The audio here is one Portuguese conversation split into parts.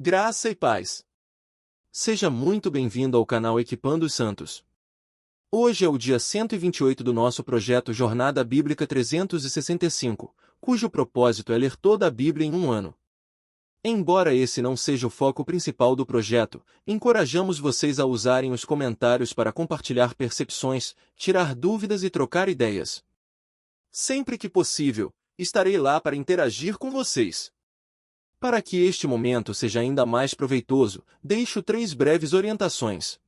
Graça e paz. Seja muito bem-vindo ao canal Equipando os Santos. Hoje é o dia 128 do nosso projeto Jornada Bíblica 365, cujo propósito é ler toda a Bíblia em um ano. Embora esse não seja o foco principal do projeto, encorajamos vocês a usarem os comentários para compartilhar percepções, tirar dúvidas e trocar ideias. Sempre que possível, estarei lá para interagir com vocês. Para que este momento seja ainda mais proveitoso, deixo 3 breves orientações.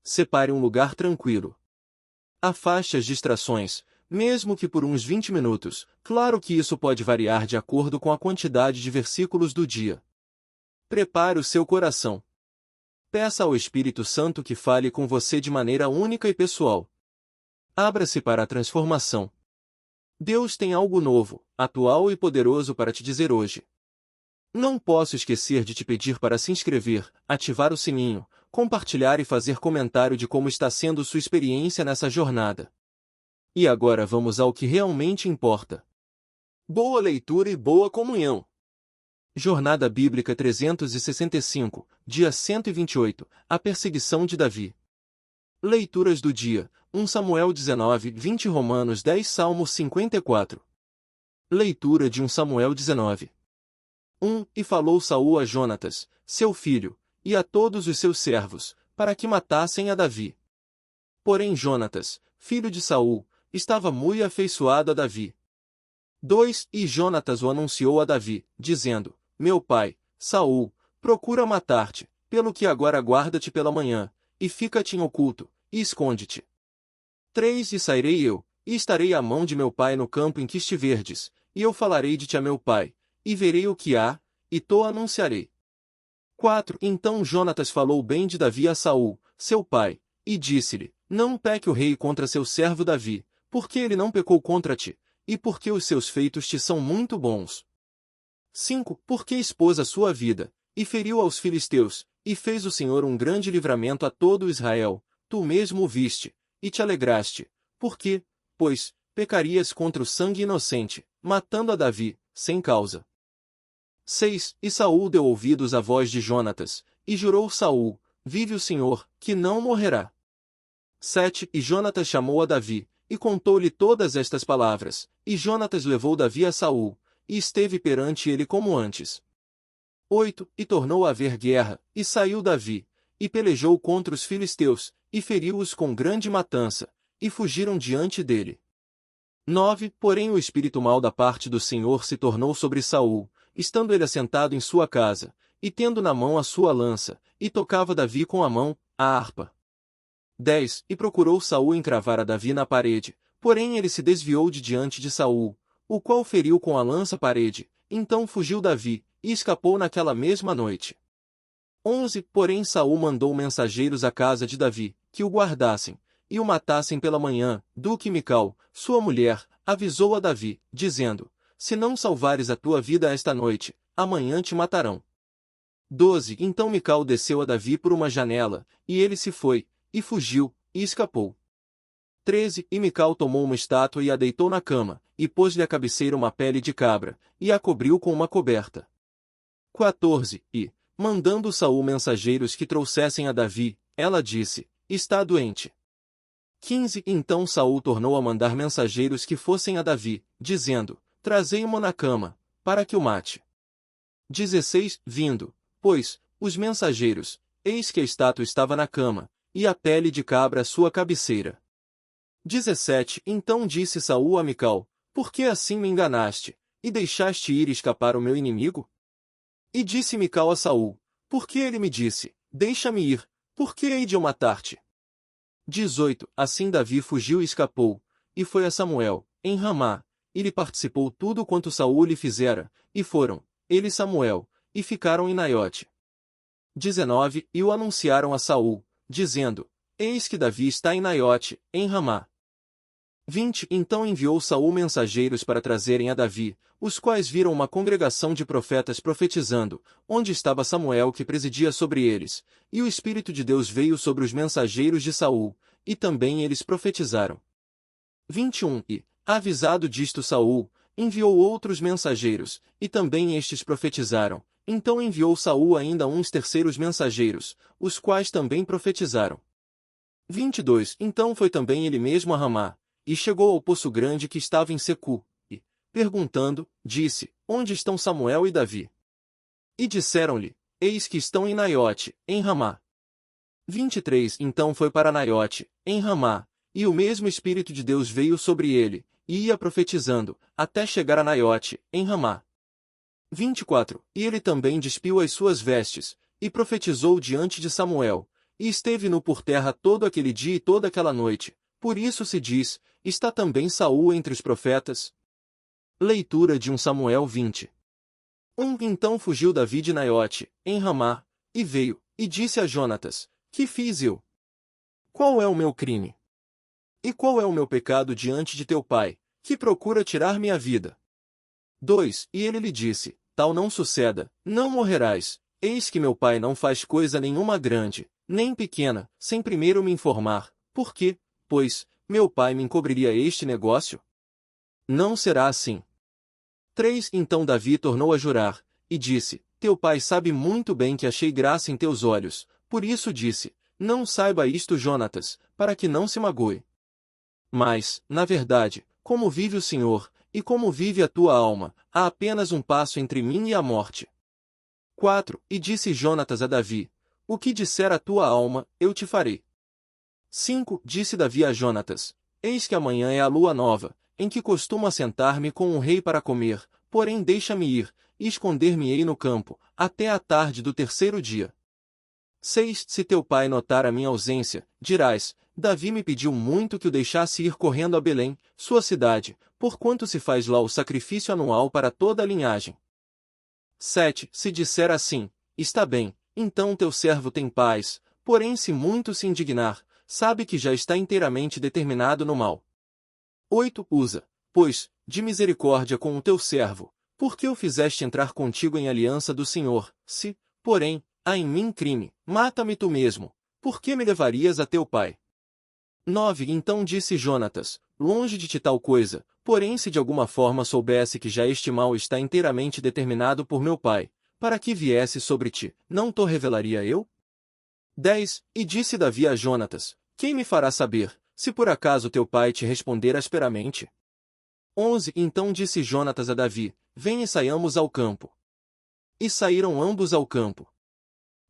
Separe um lugar tranquilo. Afaste as distrações, mesmo que por uns 20 minutos, claro que isso pode variar de acordo com a quantidade de versículos do dia. Prepare o seu coração. Peça ao Espírito Santo que fale com você de maneira única e pessoal. Abra-se para a transformação. Deus tem algo novo, atual e poderoso para te dizer hoje. Não posso esquecer de te pedir para se inscrever, ativar o sininho, compartilhar e fazer comentário de como está sendo sua experiência nessa jornada. E agora vamos ao que realmente importa. Boa leitura e boa comunhão. Jornada Bíblica 365, dia 128, a perseguição de Davi. Leituras do dia, 1 Samuel 19, 20 Romanos 10 Salmo 54. Leitura de 1 Samuel 19. E falou Saul a Jonatas, seu filho, e a todos os seus servos, para que matassem a Davi. Porém Jonatas, filho de Saul, estava muito afeiçoado a Davi. 2 E Jonatas o anunciou a Davi, dizendo, meu pai, Saul, procura matar-te, pelo que agora guarda-te pela manhã, e fica-te em oculto, e esconde-te. 3 E sairei eu, e estarei à mão de meu pai no campo em que estiverdes, e eu falarei de ti a meu pai, e verei o que há, e to anunciarei. 4 Então Jonatas falou bem de Davi a Saul, seu pai, e disse-lhe, não peque o rei contra seu servo Davi, porque ele não pecou contra ti, e porque os seus feitos te são muito bons. 5 Porque expôs a sua vida, e feriu aos filisteus, e fez o Senhor um grande livramento a todo Israel, tu mesmo o viste, e te alegraste, porque, pois, pecarias contra o sangue inocente, matando a Davi, sem causa. 6 E Saul deu ouvidos à voz de Jonatas, e jurou Saul, vive o Senhor, que não morrerá. 7 E Jonatas chamou a Davi, e contou-lhe todas estas palavras, e Jonatas levou Davi a Saul, e esteve perante ele como antes. 8 E tornou a haver guerra, e saiu Davi, e pelejou contra os filisteus, e feriu-os com grande matança, e fugiram diante dele. 9 Porém o espírito mau da parte do Senhor se tornou sobre Saul, estando ele assentado em sua casa, e tendo na mão a sua lança, e tocava Davi com a mão, a harpa. 10 E procurou Saul encravar a Davi na parede, porém ele se desviou de diante de Saul, o qual feriu com a lança a parede, então fugiu Davi, e escapou naquela mesma noite. 11 Porém Saul mandou mensageiros à casa de Davi, que o guardassem, e o matassem pela manhã, do que Mical, sua mulher, avisou a Davi, dizendo, se não salvares a tua vida esta noite, amanhã te matarão. 12 Então Mical desceu a Davi por uma janela, e ele se foi, e fugiu, e escapou. 13 E Mical tomou uma estátua e a deitou na cama, e pôs-lhe à cabeceira uma pele de cabra, e a cobriu com uma coberta. 14 E, mandando Saul mensageiros que trouxessem a Davi, ela disse, está doente. 15 Então Saul tornou a mandar mensageiros que fossem a Davi, dizendo, trazei-mo na cama, para que o mate. 16 Vindo, pois, os mensageiros, eis que a estátua estava na cama, e a pele de cabra à sua cabeceira. 17 Então disse Saul a Mical, por que assim me enganaste, e deixaste ir e escapar o meu inimigo? E disse Mical a Saul, porque ele me disse, deixa-me ir, porque hei de eu matar-te? 18 Assim Davi fugiu e escapou, e foi a Samuel, em Ramá, e lhe participou tudo quanto Saul lhe fizera, e foram, ele e Samuel, e ficaram em Naiote. 19 E o anunciaram a Saul, dizendo, eis que Davi está em Naiote, em Ramá. 20 Então enviou Saul mensageiros para trazerem a Davi, os quais viram uma congregação de profetas profetizando, onde estava Samuel que presidia sobre eles, e o Espírito de Deus veio sobre os mensageiros de Saul, e também eles profetizaram. 21 E, avisado disto Saul, enviou outros mensageiros, e também estes profetizaram, Então enviou Saul ainda uns terceiros mensageiros, os quais também profetizaram. 22 Então foi também ele mesmo a Ramá, e chegou ao poço grande que estava em Secu, e, perguntando, disse, onde estão Samuel e Davi? E disseram-lhe, eis que estão em Naiote, em Ramá. 23 Então foi para Naiote, em Ramá, e o mesmo Espírito de Deus veio sobre ele, e ia profetizando, até chegar a Naiote, em Ramá. 24 E ele também despiu as suas vestes, e profetizou diante de Samuel, e esteve nu por terra todo aquele dia e toda aquela noite. Por isso se diz, está também Saul entre os profetas. Leitura de 1 Samuel 20. Então fugiu Davi de Naiote, em Ramá, e veio, e disse a Jonatas, que fiz eu? Qual é o meu crime? E qual é o meu pecado diante de teu pai, que procura tirar-me a vida? 2 E ele lhe disse, tal não suceda, não morrerás, eis que meu pai não faz coisa nenhuma grande, nem pequena, sem primeiro me informar, por quê, pois, meu pai me encobriria este negócio? Não será assim. 3 Então Davi tornou a jurar, e disse, teu pai sabe muito bem que achei graça em teus olhos, por isso disse, não saiba isto Jonatas, para que não se magoe. Mas, na verdade, como vive o Senhor, e como vive a tua alma, há apenas um passo entre mim e a morte. 4 E disse Jonatas a Davi, o que disser a tua alma, eu te farei. 5 Disse Davi a Jonatas, eis que amanhã é a lua nova, em que costumo assentar-me com o rei para comer, porém deixa-me ir, e esconder-me-ei no campo, até a tarde do terceiro dia. 6 Se teu pai notar a minha ausência, dirás, Davi me pediu muito que o deixasse ir correndo a Belém, sua cidade, porquanto se faz lá o sacrifício anual para toda a linhagem. 7 Se disser assim, está bem, então teu servo tem paz, porém se muito se indignar, sabe que já está inteiramente determinado no mal. 8 Usa, pois, de misericórdia com o teu servo, porque o fizeste entrar contigo em aliança do Senhor, se, porém, há em mim crime, mata-me tu mesmo, por que me levarias a teu pai? 9 Então disse Jonatas, longe de ti tal coisa, porém se de alguma forma soubesse que já este mal está inteiramente determinado por meu pai, para que viesse sobre ti, não te revelaria eu? 10 E disse Davi a Jonatas, quem me fará saber, se por acaso teu pai te responder asperamente? 11 Então disse Jonatas a Davi, vem e saiamos ao campo. E saíram ambos ao campo.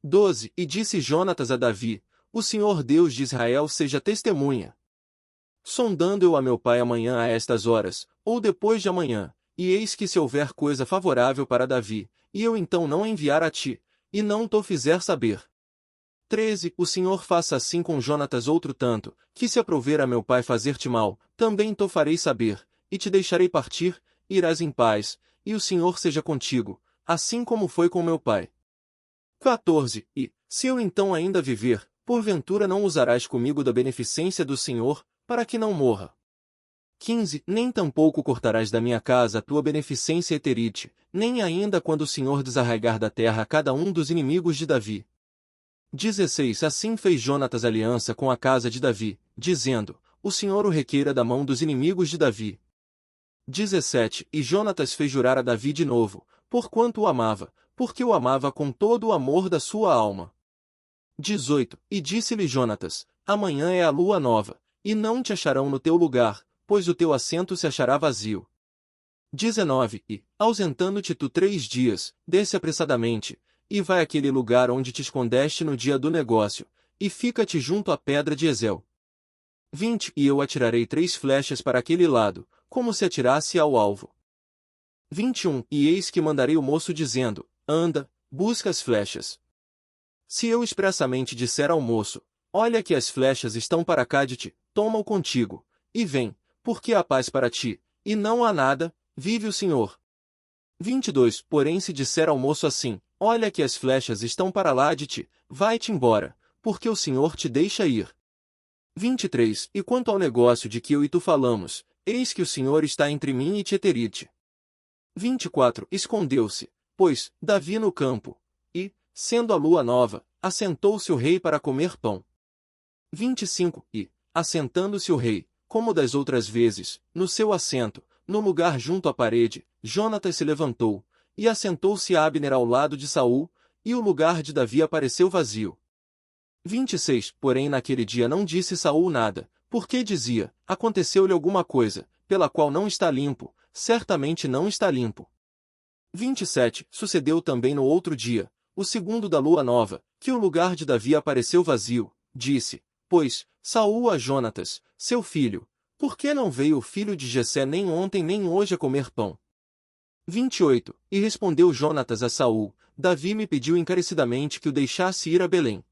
12 E disse Jonatas a Davi, o Senhor Deus de Israel seja testemunha. Sondando eu a meu pai amanhã a estas horas, ou depois de amanhã, e eis que se houver coisa favorável para Davi, e eu então não enviar a ti, e não te fizer saber. 13 O Senhor faça assim com Jonatas outro tanto, que se aprouver a meu pai fazer-te mal, também te farei saber, e te deixarei partir, irás em paz, e o Senhor seja contigo, assim como foi com meu pai. 14 E, se eu então ainda viver, porventura não usarás comigo da beneficência do Senhor, para que não morra. 15 Nem tampouco cortarás da minha casa a tua beneficência eterite, nem ainda quando o Senhor desarraigar da terra cada um dos inimigos de Davi. 16 Assim fez Jonatas aliança com a casa de Davi, dizendo, o Senhor o requeira da mão dos inimigos de Davi. 17 E Jonatas fez jurar a Davi de novo, porquanto o amava, porque o amava com todo o amor da sua alma. 18 E disse-lhe Jonatas, amanhã é a lua nova, e não te acharão no teu lugar, pois o teu assento se achará vazio. 19 E, ausentando-te tu 3 dias, desce apressadamente, e vai àquele lugar onde te escondeste no dia do negócio, e fica-te junto à pedra de Ezel. 20 E eu atirarei 3 flechas para aquele lado, como se atirasse ao alvo. 21 E eis que mandarei o moço dizendo, anda, busca as flechas. Se eu expressamente disser ao moço, olha que as flechas estão para cá de ti, toma-o contigo, e vem, porque há paz para ti, e não há nada, vive o Senhor. 22 Porém se disser ao moço assim, olha que as flechas estão para lá de ti, vai-te embora, porque o Senhor te deixa ir. 23 E quanto ao negócio de que eu e tu falamos, eis que o Senhor está entre mim e Tieterite. 24 Escondeu-se, pois, Davi no campo, e, sendo a lua nova, assentou-se o rei para comer pão. 25 E, assentando-se o rei, como das outras vezes, no seu assento, no lugar junto à parede, Jonatas se levantou, e assentou-se Abner ao lado de Saul, e o lugar de Davi apareceu vazio. 26. Porém naquele dia não disse Saul nada, porque dizia, aconteceu-lhe alguma coisa, pela qual não está limpo, certamente não está limpo. 27. Sucedeu também no outro dia, o segundo da lua nova, que o lugar de Davi apareceu vazio, disse, pois, Saul a Jonatas, seu filho, por que não veio o filho de Jessé nem ontem nem hoje a comer pão? 28. E respondeu Jonatas a Saul, Davi me pediu encarecidamente que o deixasse ir a Belém.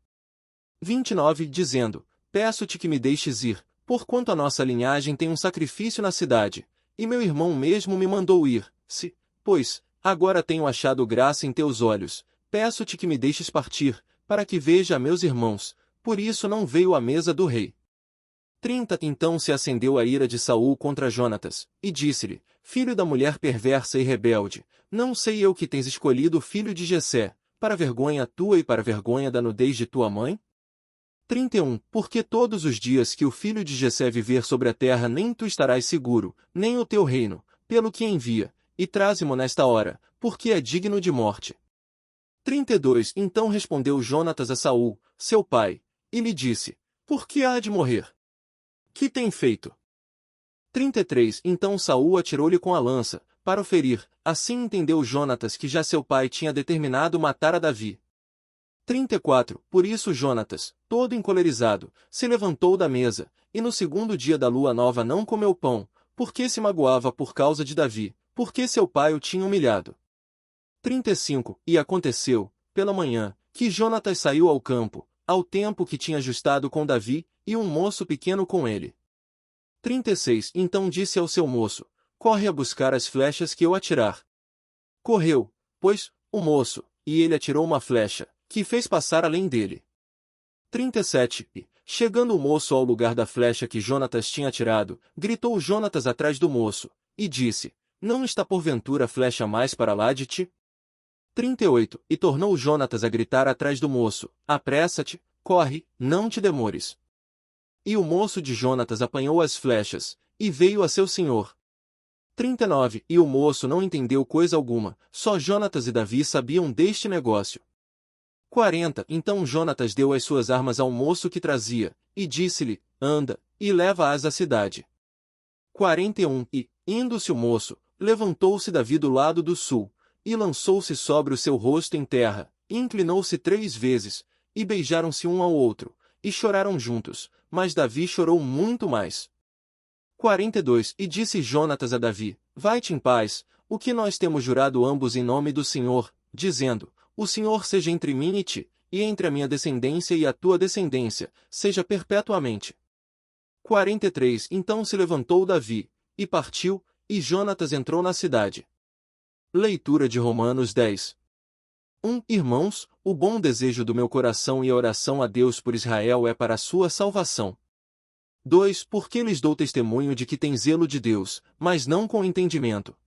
29. Dizendo, peço-te que me deixes ir, porquanto a nossa linhagem tem um sacrifício na cidade, e meu irmão mesmo me mandou ir, se, pois, agora tenho achado graça em teus olhos, peço-te que me deixes partir, para que veja a meus irmãos, por isso não veio à mesa do rei. 30. Então se acendeu a ira de Saul contra Jonatas, e disse-lhe, filho da mulher perversa e rebelde, não sei eu que tens escolhido o filho de Jessé, para vergonha tua e para vergonha da nudez de tua mãe? 31. Porque todos os dias que o filho de Jessé viver sobre a terra nem tu estarás seguro, nem o teu reino, pelo que envia, e traze-mo nesta hora, porque é digno de morte. 32. Então respondeu Jonatas a Saul, seu pai, e lhe disse, por que há de morrer? Que tem feito? 33. Então Saul atirou-lhe com a lança, para o ferir, assim entendeu Jonatas que já seu pai tinha determinado matar a Davi. 34. Por isso Jonatas, todo encolerizado, se levantou da mesa, e no segundo dia da lua nova não comeu pão, porque se magoava por causa de Davi, porque seu pai o tinha humilhado. 35. E aconteceu, pela manhã, que Jonatas saiu ao campo, ao tempo que tinha ajustado com Davi, e um moço pequeno com ele. 36. Então disse ao seu moço, corre a buscar as flechas que eu atirar. Correu, pois, o moço, e ele atirou uma flecha, que fez passar além dele. 37. E, chegando o moço ao lugar da flecha que Jonatas tinha atirado, gritou Jonatas atrás do moço, e disse, não está porventura a flecha mais para lá de ti? 38. E tornou Jonatas a gritar atrás do moço, apressa-te, corre, não te demores. E o moço de Jonatas apanhou as flechas, e veio a seu senhor. 39. E o moço não entendeu coisa alguma, só Jonatas e Davi sabiam deste negócio. 40. Então Jonatas deu as suas armas ao moço que trazia, e disse-lhe, anda, e leva-as à cidade. 41. E, indo-se o moço, levantou-se Davi do lado do sul, e lançou-se sobre o seu rosto em terra, e inclinou-se 3 vezes, e beijaram-se um ao outro, e choraram juntos, mas Davi chorou muito mais. 42. E disse Jonatas a Davi, vai-te em paz, o que nós temos jurado ambos em nome do Senhor, dizendo, o Senhor seja entre mim e ti, e entre a minha descendência e a tua descendência, seja perpetuamente. 43. Então se levantou Davi, e partiu, e Jonatas entrou na cidade. Leitura de Romanos 10. 1. Irmãos, o bom desejo do meu coração e a oração a Deus por Israel é para a sua salvação. 2. Porque lhes dou testemunho de que têm zelo de Deus, mas não com entendimento.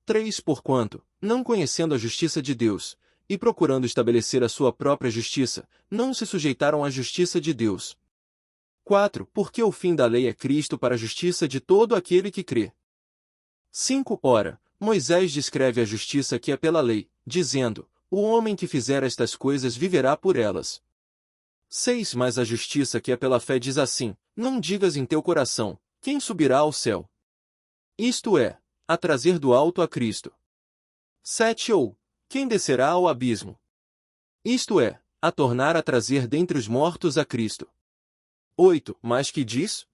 3. Porquanto, não conhecendo a justiça de Deus, e procurando estabelecer a sua própria justiça, não se sujeitaram à justiça de Deus. 4. Porque o fim da lei é Cristo para a justiça de todo aquele que crê. 5. Ora, Moisés descreve a justiça que é pela lei, dizendo, o homem que fizer estas coisas viverá por elas. 6. Mas a justiça que é pela fé diz assim, não digas em teu coração, quem subirá ao céu? Isto é, a trazer do alto a Cristo. 7. Ou, quem descerá ao abismo? Isto é, a tornar a trazer dentre os mortos a Cristo. 8. Mas que diz?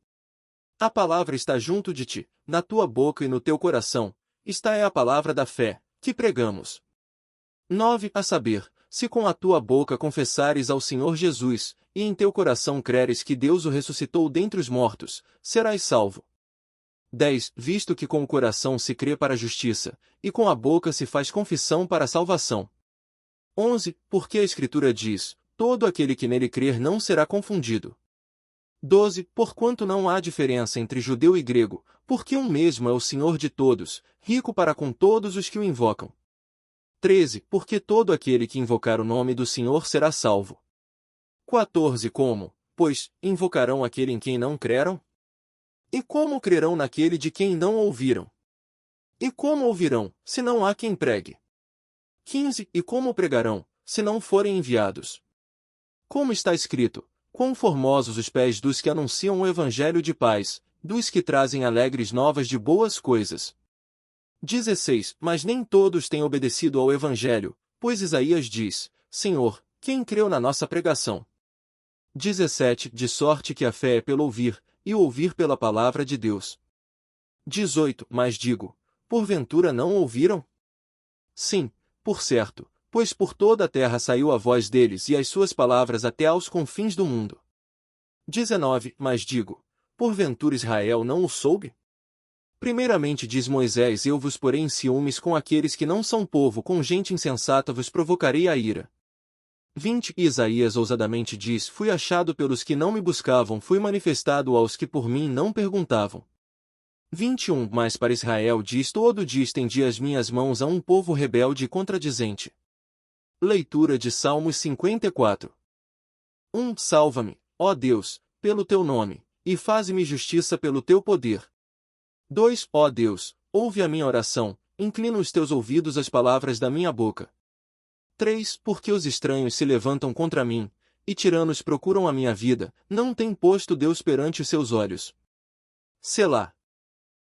A palavra está junto de ti, na tua boca e no teu coração, esta é a palavra da fé, que pregamos. 9. A saber, se com a tua boca confessares ao Senhor Jesus, e em teu coração creres que Deus o ressuscitou dentre os mortos, serás salvo. 10. Visto que com o coração se crê para a justiça, e com a boca se faz confissão para a salvação. 11. Porque a Escritura diz, todo aquele que nele crer não será confundido. 12. Porquanto não há diferença entre judeu e grego, porque um mesmo é o Senhor de todos, rico para com todos os que o invocam. 13. Porque todo aquele que invocar o nome do Senhor será salvo. 14. Como, pois, invocarão aquele em quem não creram? E como crerão naquele de quem não ouviram? E como ouvirão, se não há quem pregue? 15. E como pregarão, se não forem enviados? Como está escrito: quão formosos os pés dos que anunciam o evangelho de paz, dos que trazem alegres novas de boas coisas. 16. Mas nem todos têm obedecido ao evangelho, pois Isaías diz: Senhor, quem creu na nossa pregação? 17. De sorte que a fé é pelo ouvir, e o ouvir pela palavra de Deus. 18. Mas digo, porventura não ouviram? Sim, por certo, pois por toda a terra saiu a voz deles e as suas palavras até aos confins do mundo. 19. Mas digo, porventura Israel não o soube? Primeiramente diz Moisés: Eu vos porei em ciúmes com aqueles que não são povo, com gente insensata vos provocarei a ira. 20. E Isaías ousadamente diz: Fui achado pelos que não me buscavam, fui manifestado aos que por mim não perguntavam. 21. Mas para Israel diz: Todo dia estendi as minhas mãos a um povo rebelde e contradizente. Leitura de Salmos 54. 1. Salva-me, ó Deus, pelo teu nome, e faze-me justiça pelo teu poder. 2. Ó Deus, ouve a minha oração, inclina os teus ouvidos às palavras da minha boca. 3. Porque os estranhos se levantam contra mim, e tiranos procuram a minha vida, não tem posto Deus perante os seus olhos. Selá.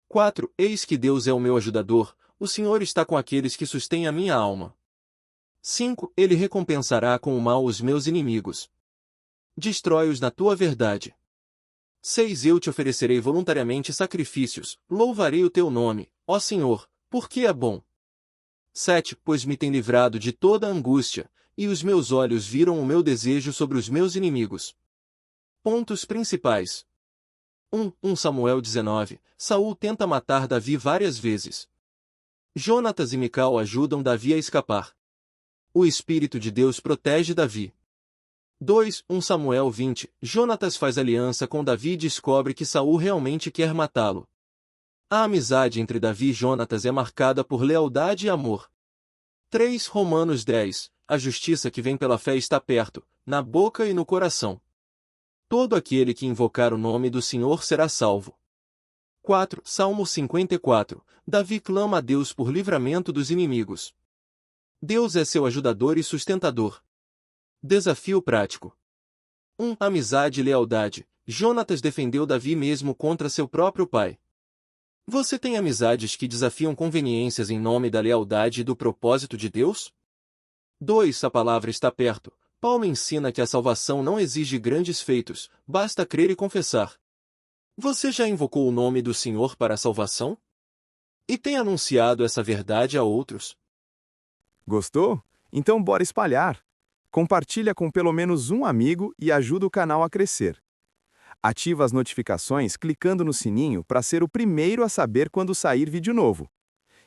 4. Eis que Deus é o meu ajudador, o Senhor está com aqueles que sustêm a minha alma. 5. Ele recompensará com o mal os meus inimigos. Destrói-os na tua verdade. 6. Eu te oferecerei voluntariamente sacrifícios, louvarei o teu nome, ó Senhor, porque é bom. 7. Pois me tem livrado de toda a angústia, e os meus olhos viram o meu desejo sobre os meus inimigos. Pontos principais. 1 Samuel 19. Saul tenta matar Davi várias vezes. Jonatas e Mical ajudam Davi a escapar. O Espírito de Deus protege Davi. 1 Samuel 20. Jonatas faz aliança com Davi e descobre que Saul realmente quer matá-lo. A amizade entre Davi e Jonatas é marcada por lealdade e amor. 3 Romanos 10. A justiça que vem pela fé está perto, na boca e no coração. Todo aquele que invocar o nome do Senhor será salvo. 4 Salmo 54. Davi clama a Deus por livramento dos inimigos. Deus é seu ajudador e sustentador. Desafio prático. Amizade e lealdade. Jonatas defendeu Davi mesmo contra seu próprio pai. Você tem amizades que desafiam conveniências em nome da lealdade e do propósito de Deus? 2 A palavra está perto. Paulo ensina que a salvação não exige grandes feitos, basta crer e confessar. Você já invocou o nome do Senhor para a salvação? E tem anunciado essa verdade a outros? Gostou? Então bora espalhar! Compartilha com pelo menos um amigo e ajuda o canal a crescer. Ativa as notificações clicando no sininho para ser o primeiro a saber quando sair vídeo novo.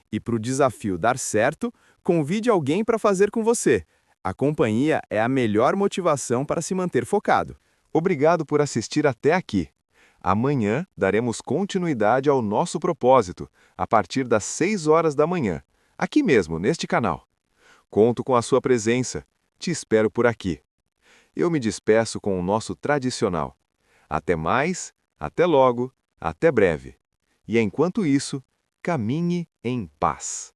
E para o desafio dar certo, convide alguém para fazer com você. A companhia é a melhor motivação para se manter focado. Obrigado por assistir até aqui. Amanhã daremos continuidade ao nosso propósito, a partir das 6 horas da manhã, aqui mesmo, neste canal. Conto com a sua presença. Te espero por aqui. Eu me despeço com o nosso tradicional. Até mais, até logo, até breve. E enquanto isso, caminhe em paz.